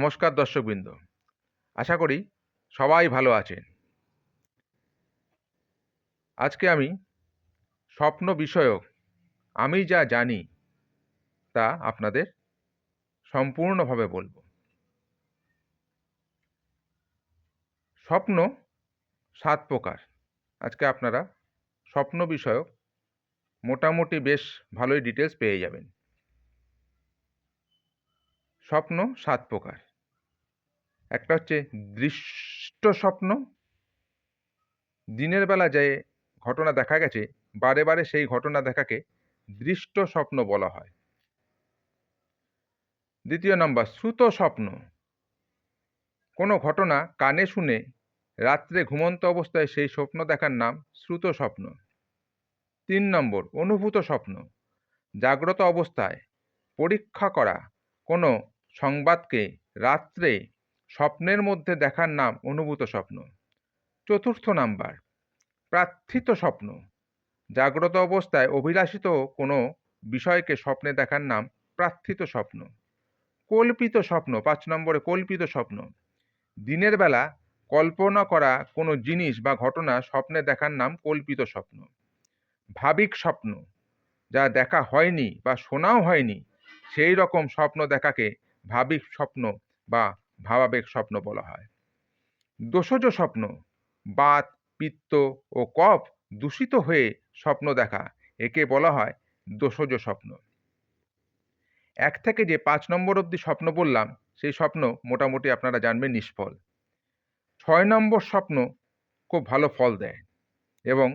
নমস্কার দর্শকবৃন্দ, আশা করি সবাই ভালো আছেন। আজকে আমি স্বপ্ন বিষয়ক আমি যা জানি তা আপনাদের সম্পূর্ণভাবে বলবো। স্বপ্ন 7 প্রকার। আজকে আপনারা স্বপ্ন বিষয়ক মোটামুটি বেশ ভালোই ডিটেলস পেয়ে যাবেন। স্বপ্ন 7 প্রকার। একটা হচ্ছে দৃষ্ট স্বপ্ন। দিনের বেলা যে ঘটনা দেখা গেছে বারে বারে সেই ঘটনা দেখাকে দৃষ্ট স্বপ্ন বলা হয়। দ্বিতীয় নাম্বার শ্রুত স্বপ্ন। কোনো ঘটনা কানে শুনে রাত্রে ঘুমন্ত অবস্থায় সেই স্বপ্ন দেখার নাম শ্রুত স্বপ্ন। 3 নম্বর অনুভূত স্বপ্ন। জাগ্রত অবস্থায় পরীক্ষা করা কোনো সংবাদকে রাত্রে স্বপ্নের মধ্যে দেখার নাম অনুভূত স্বপ্ন। 4র্থ নাম্বার প্রার্থিত স্বপ্ন। জাগ্রত অবস্থায় অভিলাষিত কোনো বিষয়কে স্বপ্নে দেখার নাম প্রার্থিত স্বপ্ন। কল্পিত স্বপ্ন 5 নম্বরে কল্পিত স্বপ্ন। দিনের বেলা কল্পনা করা কোনো জিনিস বা ঘটনা স্বপ্নে দেখার নাম কল্পিত স্বপ্ন। ভাবিক স্বপ্ন, যা দেখা হয়নি বা শোনাও হয়নি সেই রকম স্বপ্ন দেখাকে ভাবিক স্বপ্ন বা ভাবাবেগ স্বপ্ন বলা হয়। দোষজ স্বপ্ন, বাত পিত্ত ও কফ দূষিত হয়ে স্বপ্ন দেখা, একে বলা হয় দোষজ স্বপ্ন। 1 থেকে যে 5 নম্বর অবধি স্বপ্ন বললাম সেই স্বপ্ন মোটামুটি আপনারা জানবেন নিষ্ফল। 6 নম্বর স্বপ্ন খুব ভালো ফল দেয় এবং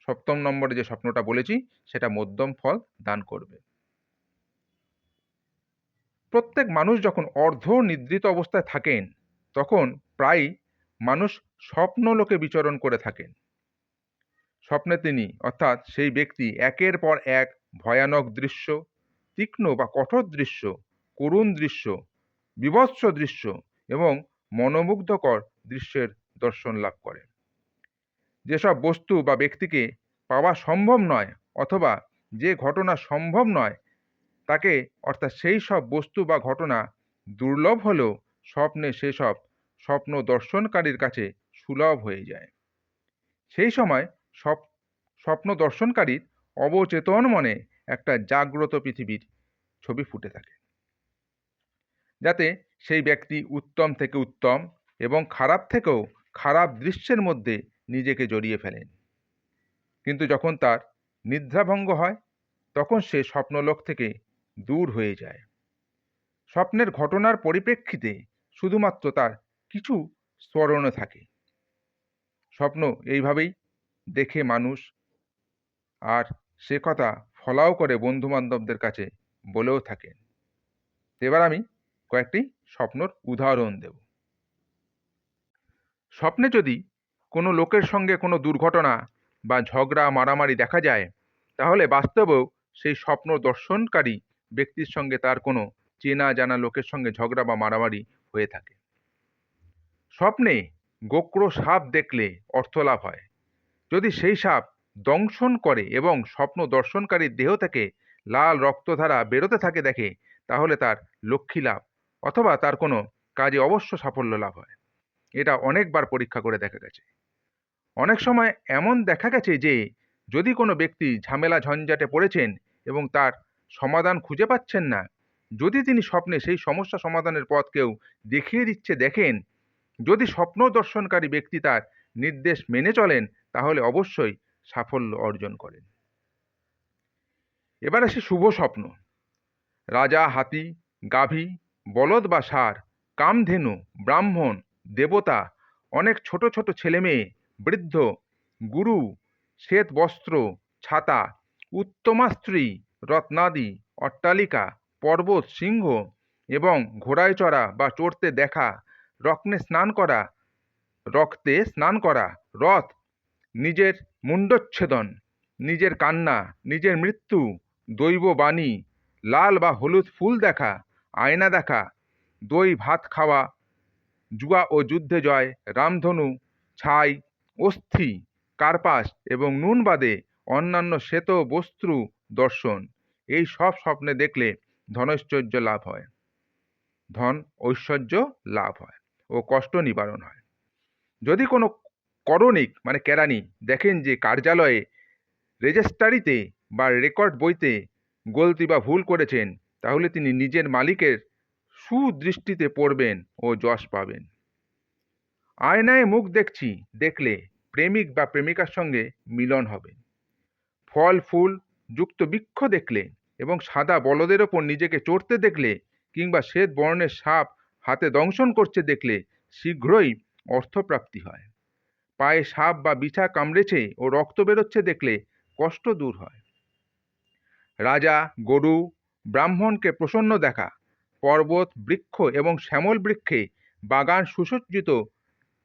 সপ্তম নম্বরে যে স্বপ্নটা বলেছি সেটা মধ্যম ফল দান করবে। প্রত্যেক মানুষ যখন অর্ধ নিদ্রিত অবস্থায় থাকেন তখন প্রায়ই মানুষ স্বপ্নলোকে বিচরণ করে থাকেন। স্বপ্নে তিনি অর্থাৎ সেই ব্যক্তি একের পর এক ভয়ানক দৃশ্য, তীক্ষ্ণ বা কঠোর দৃশ্য, করুণ দৃশ্য, বীভৎস দৃশ্য এবং মনোমুগ্ধকর দৃশ্যের দর্শন লাভ করে। যেসব বস্তু বা ব্যক্তিকে পাওয়া সম্ভব নয় অথবা যে ঘটনা সম্ভব নয় তাকে অর্থাৎ সেই সব বস্তু বা ঘটনা দুর্লভ হলেও স্বপ্নে সেসব স্বপ্ন দর্শনকারীর কাছে সুলভ হয়ে যায়। সেই সময় স্বপ্ন দর্শনকারীর অবচেতন মনে একটা জাগ্রত পৃথিবীর ছবি ফুটে থাকে, যাতে সেই ব্যক্তি উত্তম থেকে উত্তম এবং খারাপ থেকেও খারাপ দৃশ্যের মধ্যে নিজেকে জড়িয়ে ফেলেন। কিন্তু যখন তার নিদ্রাভঙ্গ হয় তখন সে স্বপ্নলোক থেকে দূর হয়ে যায়। স্বপ্নের ঘটনার পরিপ্রেক্ষিতে শুধুমাত্র তার কিছু স্মরণে থাকে। স্বপ্ন এইভাবেই দেখে মানুষ, আর সে কথা ফলাও করে বন্ধু বান্ধবদের কাছে বলেও থাকেন। এবার আমি কয়েকটি স্বপ্নর উদাহরণ দেব। স্বপ্নে যদি কোনো লোকের সঙ্গে কোনো দুর্ঘটনা বা ঝগড়া মারামারি দেখা যায় তাহলে বাস্তবেও সেই স্বপ্ন দর্শনকারী ব্যক্তির সঙ্গে তার কোনো চেনা জানা লোকের সঙ্গে ঝগড়া বা মারামারি হয়ে থাকে। স্বপ্নে গোক্র সাপ দেখলে অর্থলাভ হয়। যদি সেই সাপ দংশন করে এবং স্বপ্ন দর্শনকারীর দেহ থেকে লাল রক্তধারা বেরোতে থাকে দেখে তাহলে তার লক্ষ্মী লাভ অথবা তার কোনো কাজে অবশ্য সাফল্য লাভ হয়। এটা অনেকবার পরীক্ষা করে দেখা গেছে। অনেক সময় এমন দেখা গেছে যে যদি কোনো ব্যক্তি ঝামেলা ঝঞ্ঝাটে পড়েছেন এবং তার সমাধান খুঁজে পাচ্ছেন না, যদি তিনি স্বপ্নে সেই সমস্যা সমাধানের পথ কেউ দেখিয়ে দিচ্ছে দেখেন, যদি স্বপ্ন দর্শনকারী ব্যক্তি তার নির্দেশ মেনে চলেন তাহলে অবশ্যই সাফল্য অর্জন করেন। এবার আসে শুভ স্বপ্ন। রাজা, হাতি, গাভী, বলদ বা ষাঁড়, কামধেনু, ব্রাহ্মণ, দেবতা, অনেক ছোট ছোট ছেলে মেয়ে, বৃদ্ধ, গুরু, শ্বেত বস্ত্র, ছাতা, উত্তমা স্ত্রী, রত্নাদি, অট্টালিকা, পর্বত, সিংহ এবং ঘোড়ায় চড়া বা চড়তে দেখা, রক্তে স্নান করা, রথ, নিজের মুণ্ডচ্ছেদন, নিজের কান্না, নিজের মৃত্যু, দৈব বাণী, লাল বা হলুদ ফুল দেখা, আয়না দেখা, দই ভাত খাওয়া, জুয়া ও যুদ্ধে জয়, রামধনু, ছাই, অস্থি, কার্পাস এবং নুন বাদে অন্যান্য শ্বেত বস্তু দর্শন, এই সব স্বপ্নে দেখলে ধনৈশ্বর্য লাভ হয়। ধন ঐশ্বর্য লাভ হয় ও কষ্ট নিবারণ হয়। যদি কোনো করণিক মানে কেরানি দেখেন যে কার্যালয়ে রেজিস্ট্রারিতে বা রেকর্ড বইতে গলতি বা ভুল করেছেন, তাহলে তিনি নিজের মালিকের সুদৃষ্টিতে পড়বেন ও যশ পাবেন। আয়নায় মুখ দেখলে প্রেমিক বা প্রেমিকার সঙ্গে মিলন হবে। ফল ফুল যুক্ত বৃক্ষ দেখলে এবং সাদা বলদের ওপর নিজেকে চড়তে দেখলে কিংবা শ্বেত বর্ণের সাপ হাতে দংশন করছে দেখলে শীঘ্রই অর্থপ্রাপ্তি হয়। পায়ে সাপ বা বিছা কামড়েছে ও রক্ত বেরোচ্ছে দেখলে কষ্ট দূর হয়। রাজা গরু ব্রাহ্মণকে প্রসন্ন দেখা, পর্বত বৃক্ষ এবং শ্যামল বৃক্ষে বাগান সুসজ্জিত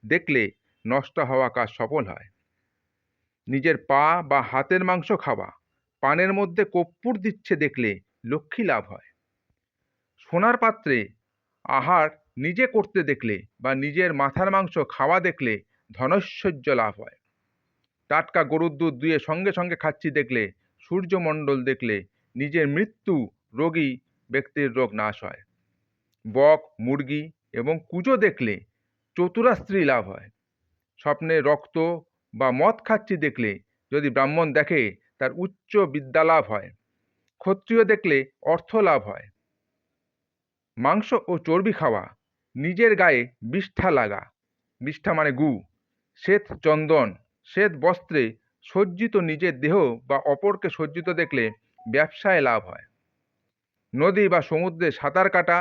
দেখলে নষ্ট হওয়া কাজ সফল হয়। নিজের পা বা হাতের মাংস খাওয়া, পানের মধ্যে কর্পূর দিচ্ছে দেখলে লক্ষ্মী লাভ হয়। সোনার পাত্রে আহার নিজে করতে দেখলে বা নিজের মাথার মাংস খাওয়া দেখলে ধনৈশ্বর্য লাভ হয়। টাটকা গরুর দুধ দুয়ে সঙ্গে সঙ্গে খাচ্ছি দেখলে, সূর্যমণ্ডল দেখলে নিজের মৃত্যু, রোগী ব্যক্তির রোগ নাশ হয়। বক মুরগি এবং কুজো দেখলে চতুরা স্ত্রী লাভ হয়। স্বপ্নে রক্ত বা মদ খাচ্ছি দেখলে যদি ব্রাহ্মণ দেখে তার উচ্চ বিদ্যা লাভ হয়। ক্ষত্রিয় দেখলে অর্থ লাভ হয়। মাংস ও চর্বি খাওয়া, নিজের গায়ে বিষ্ঠা লাগা, বিষ্ঠা মানে গু, শ্বেত চন্দন, শ্বেত বস্ত্রে সজ্জিত নিজের দেহ বা অপরকে সজ্জিত দেখলে ব্যবসায় লাভ হয়। নদী বা সমুদ্রে সাঁতার কাটা,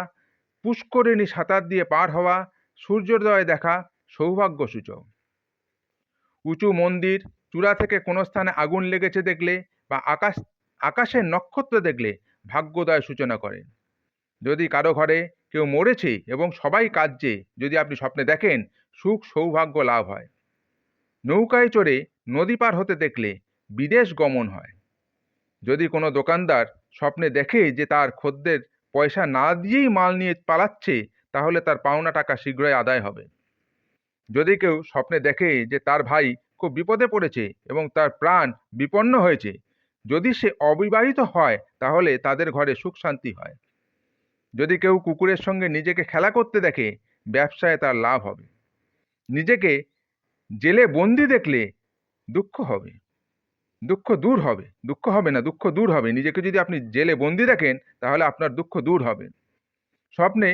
পুষ্করিণী সাঁতার দিয়ে পার হওয়া, সূর্যোদয় দেখা সৌভাগ্য সূচক। উঁচু মন্দির চূড়া থেকে কোনো স্থানে আগুন লেগেছে দেখলে বা আকাশের নক্ষত্র দেখলে ভাগ্যোদয় সূচনা করে। যদি কারো ঘরে কেউ মরেছে এবং সবাই কাঁদছে যদি আপনি স্বপ্নে দেখেন, সুখ সৌভাগ্য লাভ হয়। নৌকায় চড়ে নদী পার হতে দেখলে বিদেশ গমন হয়। যদি কোনো দোকানদার স্বপ্নে দেখে যে তার খদ্দের পয়সা না দিয়েই মাল নিয়ে পালাচ্ছে, তাহলে তার পাওনা টাকা শীঘ্রই আদায় হবে। যদি কেউ স্বপ্নে দেখে যে তার ভাই খুব বিপদে পড়েছে এবং তার প্রাণ বিপন্ন হয়েছে, যদি সে অবিবাহিত হয় তাহলে তাদের ঘরে সুখ শান্তি হয়। যদি কেউ কুকুরের সঙ্গে নিজেকে খেলা করতে দেখে, ব্যবসায় তার লাভ হবে। নিজেকে জেলে বন্দি দেখলে দুঃখ হবে, দুঃখ দূর হবে, দুঃখ হবে না, দুঃখ দূর হবে। নিজেকে যদি আপনি জেলে বন্দি দেখেন তাহলে আপনার দুঃখ দূর হবে। স্বপ্নে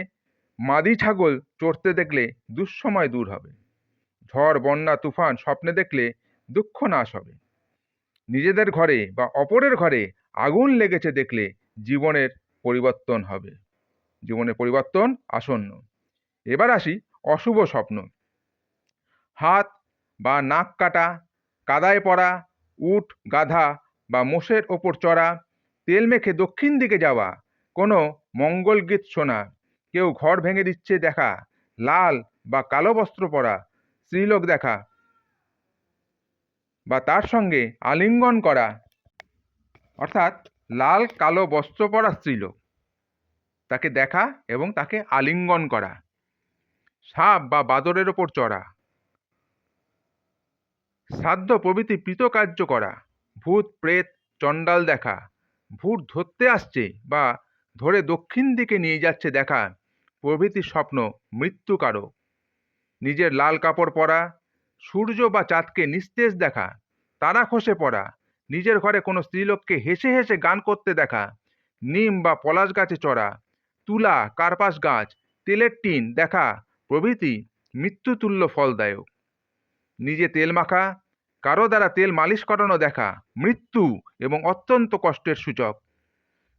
মাদি ছাগল চড়তে দেখলে দুঃসময় দূর হবে। ঝড় বন্যা তুফান স্বপ্নে দেখলে দুঃখ নাশ হবে। নিজেদের ঘরে বা অপরের ঘরে আগুন লেগেছে দেখলে জীবনের পরিবর্তন হবে, জীবনের পরিবর্তন আসন্ন। এবার আসি অশুভ স্বপ্ন। হাত বা নাক কাটা, কাদায় পড়া, উট গাধা বা মোষের ওপর চড়া, তেল মেখে দক্ষিণ দিকে যাওয়া, কোনো মঙ্গল গীত শোনা, কেউ ঘর ভেঙে দিচ্ছে দেখা, লাল বা কালো বস্ত্র পরা, স্ত্রীলোক দেখা বা তার সঙ্গে আলিঙ্গন করা, অর্থাৎ লাল কালো বস্ত্র পরা স্ত্রীলোক, তাকে দেখা এবং তাকে আলিঙ্গন করা, সাপ বা বাদরের ওপর চড়া, শ্রাদ্ধ প্রভৃতি কৃতকার্য করা, ভূত প্রেত চণ্ডাল দেখা, ভূত ধরতে আসছে বা ধরে দক্ষিণ দিকে নিয়ে যাচ্ছে দেখা প্রভৃতি স্বপ্ন মৃত্যুকারক। নিজের লাল কাপড় পরা, সূর্য বা চাঁদকে নিস্তেজ দেখা, তারা খসে পড়া, নিজের ঘরে কোনো স্ত্রীলোককে হেসে হেসে গান করতে দেখা, নিম বা পলাশ গাছে চড়া, তুলা কার্পাস গাছ, তেলের টিন দেখা প্রভৃতি মৃত্যুতুল্য ফলদায়ক। নিজে তেল মাখা, কারো দ্বারা তেল মালিশ করানো দেখা মৃত্যু এবং অত্যন্ত কষ্টের সূচক।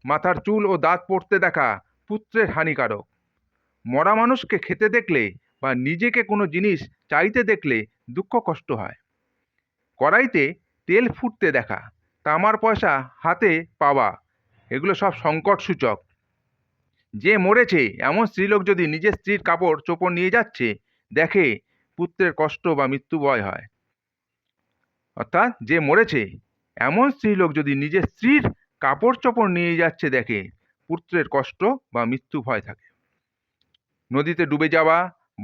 মাথার চুল ও দাঁত পড়তে দেখা পুত্রের হানিকারক। মরা মানুষকে খেতে দেখলে বা নিজেকে কোনো জিনিস চাইতে দেখলে দুঃখ কষ্ট হয়। কড়াইতে তেল ফুটতে দেখা, তামার পয়সা হাতে পাওয়া, এগুলো সব সংকট সূচক। যে মরেছে এমন স্ত্রীলোক যদি নিজের স্ত্রীর কাপড় চোপড় নিয়ে যাচ্ছে দেখে, পুত্রের কষ্ট বা মৃত্যু ভয় হয়। অর্থাৎ যে মরেছে এমন স্ত্রীলোক যদি নিজের স্ত্রীর কাপড় চোপড় নিয়ে যাচ্ছে দেখে, পুত্রের কষ্ট বা মৃত্যু ভয় থাকে। নদীতে ডুবে যাওয়া,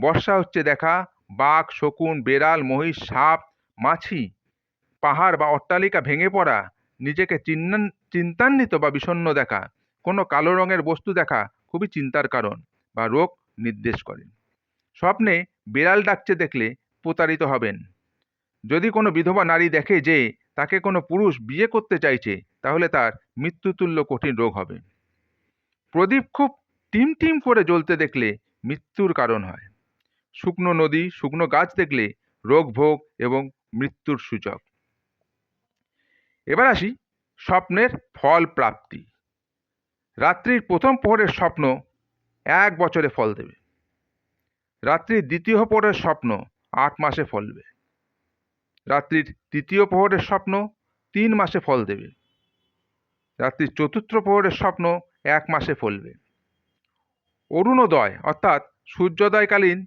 বর্ষা হচ্ছে দেখা, বাঘ শকুন বেড়াল মহিষ সাপ মাছি, পাহাড় বা অট্টালিকা ভেঙে পড়া, নিজেকে চিন্তান্বিত বা বিষণ্ণ দেখা, কোনো কালো রঙের বস্তু দেখা খুবই চিন্তার কারণ। বা রোগ নির্দেশ করেন। স্বপ্নে বিড়াল ডাকছে দেখলে প্রতারিত হবেন। যদি কোনো বিধবা নারী দেখে যে তাকে কোনো পুরুষ বিয়ে করতে চাইছে, তাহলে তার মৃত্যুতুল্য কঠিন রোগ হবে। প্রদীপ খুব টিম টিম করে জ্বলতে দেখলে মৃত্যুর কারণ হয়। শুকনো নদী, শুকনো গাছ দেখলে রোগ ভোগ এবং মৃত্যুর সূচক। এবার আসি স্বপ্নের ফল প্রাপ্তি। রাত্রির প্রথম প্রহরের স্বপ্ন 1 বছরে ফল দেবে। রাত্রির দ্বিতীয় প্রহরের স্বপ্ন 8 মাসে ফলবে। রাত্রির তৃতীয় প্রহরের স্বপ্ন 3 মাসে ফল দেবে। রাত্রির চতুর্থ প্রহরের স্বপ্ন 1 মাসে ফলবে। অরুণোদয় অর্থাৎ সূর্যোদয়কালীন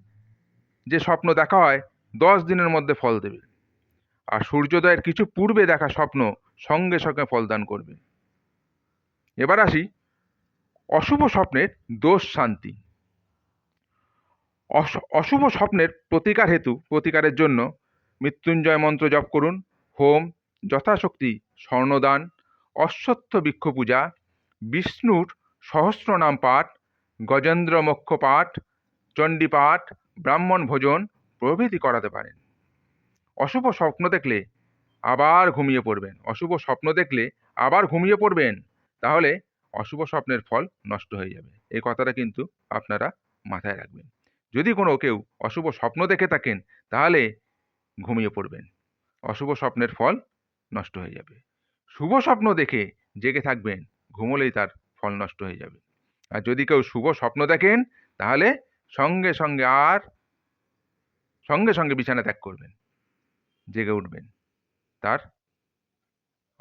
যে স্বপ্ন দেখা হয় 10 দিনের মধ্যে ফল দেবে। আর সূর্যোদয়ের কিছু পূর্বে দেখা স্বপ্ন সঙ্গে সঙ্গে ফলদান করবে। এবার আসি অশুভ স্বপ্নের দোষ শান্তি। অশুভ স্বপ্নের প্রতিকারের জন্য মৃত্যুঞ্জয় মন্ত্র জপ করুন, হোম, যথাশক্তি স্বর্ণদান, অশ্বত্থ বৃক্ষ পূজা, বিষ্ণুর সহস্রনাম পাঠ, গজেন্দ্র মোক্ষ পাঠ, চণ্ডী পাঠ, ব্রাহ্মণ ভোজন প্রভৃতি করাতে পারেন। অশুভ স্বপ্ন দেখলে আবার ঘুমিয়ে পড়বেন। অশুভ স্বপ্ন দেখলে আবার ঘুমিয়ে পড়বেন, তাহলে অশুভ স্বপ্নের ফল নষ্ট হয়ে যাবে। এই কথাটা কিন্তু আপনারা মাথায় রাখবেন। যদি কোনো কেউ অশুভ স্বপ্ন দেখে থাকেন, তাহলে ঘুমিয়ে পড়বেন, অশুভ স্বপ্নের ফল নষ্ট হয়ে যাবে। শুভ স্বপ্ন দেখে জেগে থাকবেন, ঘুমোলেই তার ফল নষ্ট হয়ে যাবে। আর যদি কেউ শুভ স্বপ্ন দেখেন, তাহলে সঙ্গে সঙ্গে বিছানা ত্যাগ করবেন, জেগে উঠবেন, তার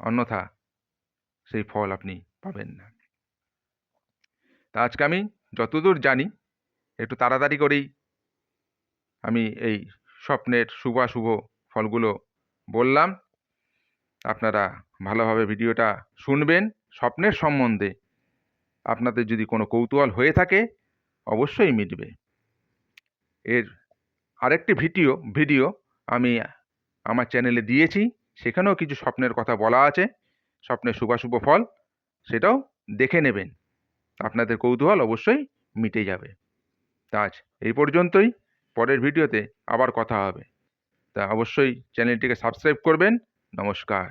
অন্যথা সেই ফল আপনি পাবেন না। তা আজকে আমি যতদূর জানি একটু তাড়াতাড়ি করেই আমি এই স্বপ্নের শুভাশুভ ফলগুলো বললাম। আপনারা ভালোভাবে ভিডিওটা শুনবেন। স্বপ্নের সম্বন্ধে আপনাদের যদি কোনো কৌতূহল হয়ে থাকে, অবশ্যই মিটবে। এর আরেকটি ভিডিও আমি আমার চ্যানেলে দিয়েছি, সেখানেও কিছু স্বপ্নের কথা বলা আছে, স্বপ্নের শুভাশুভ ফল, সেটাও দেখে নেবেন। আপনাদের কৌতূহল অবশ্যই মিটে যাবে। তা আজ এই পর্যন্তই। পরের ভিডিওতে আবার কথা হবে। তা অবশ্যই চ্যানেলটিকে সাবস্ক্রাইব করবেন। নমস্কার।